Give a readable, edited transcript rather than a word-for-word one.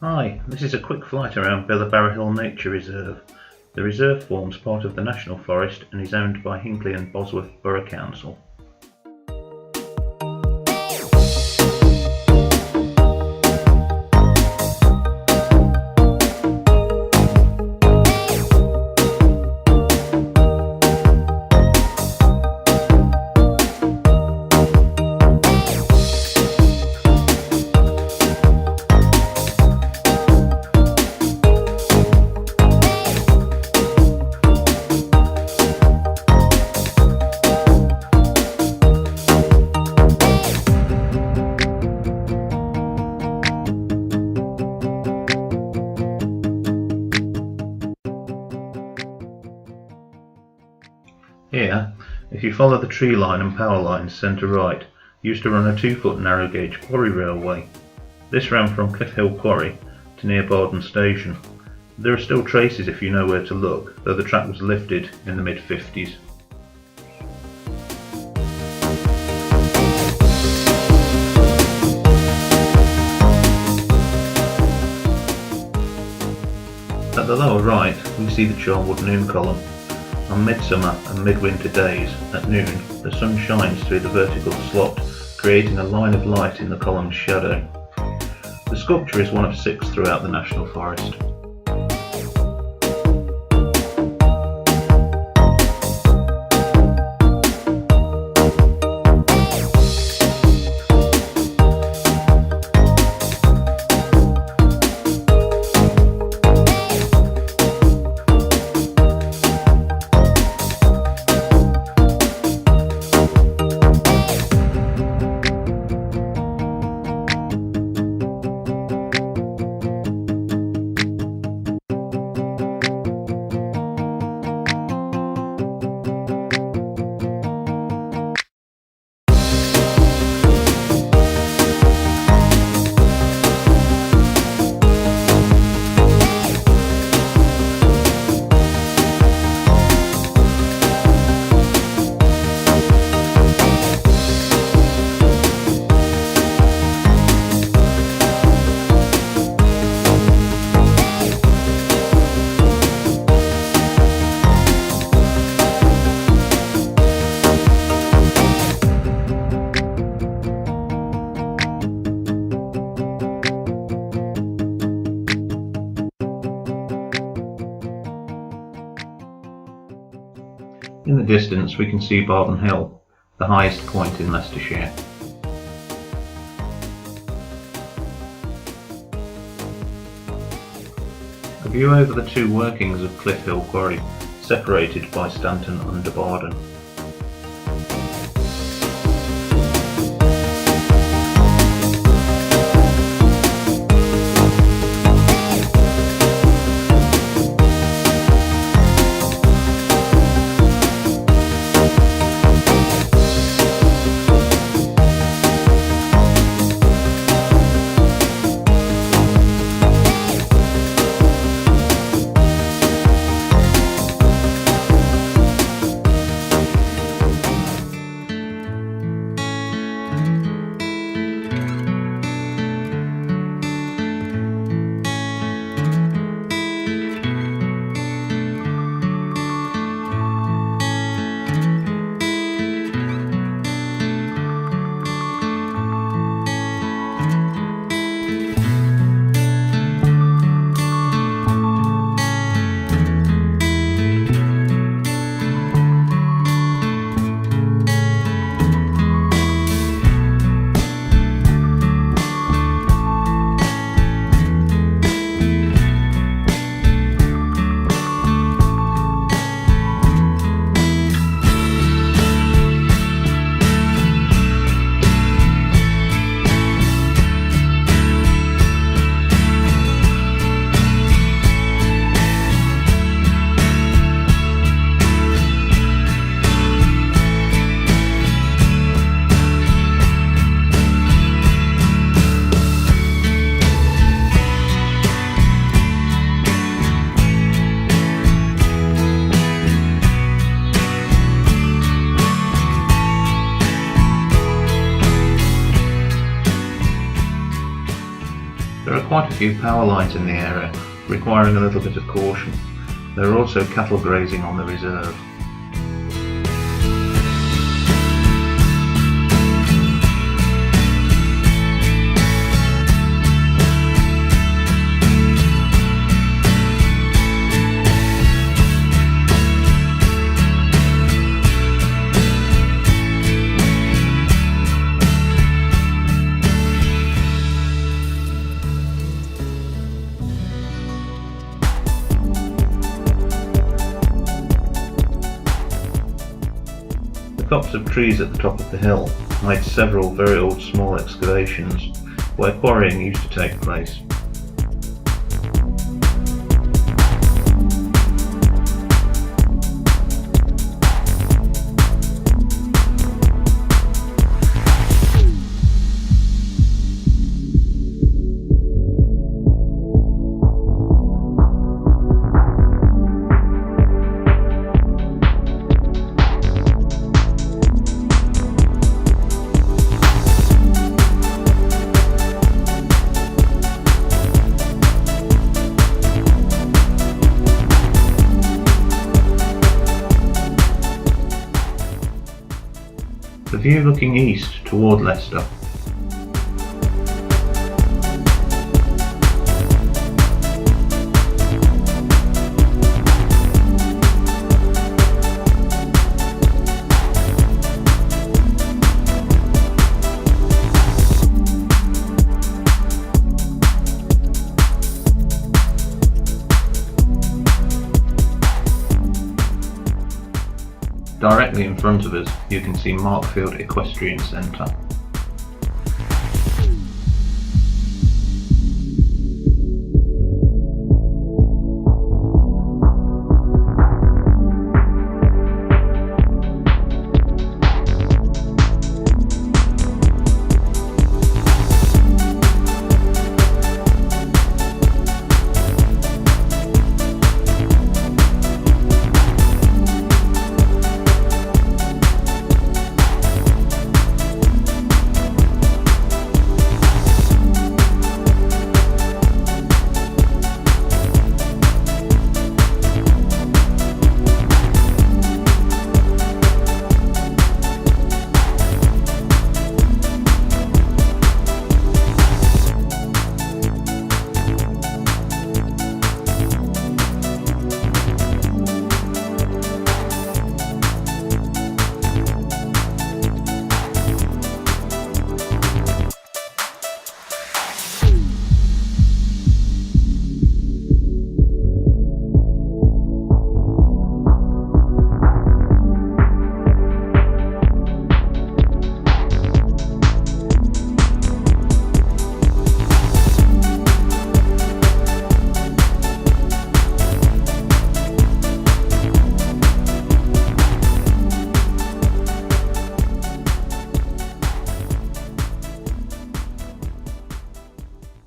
Hi, this is a quick flight around Billa Barra Hill Nature Reserve. The reserve forms part of the National Forest and is owned by Hinckley and Bosworth Borough Council. Here, if you follow the tree line and power lines centre right, used to run a 2-foot narrow gauge quarry railway. This ran from Cliff Hill Quarry to near Barden Station. There are still traces if you know where to look, though the track was lifted in the mid-50s. At the lower right, we see the Charnwood noon column. On midsummer and midwinter days, at noon, the sun shines through the vertical slot, creating a line of light in the column's shadow. The sculpture is one of 6 throughout the National Forest. In the distance we can see Barden Hill, the highest point in Leicestershire. A view over the 2 workings of Cliff Hill Quarry, separated by Stanton under Barden. There are quite a few power lines in the area, requiring a little bit of caution. There are also cattle grazing on the reserve. The copse of trees at the top of the hill hide several very old small excavations where quarrying used to take place. The view looking east toward Leicester. Directly in front of us you can see Markfield Equestrian Centre.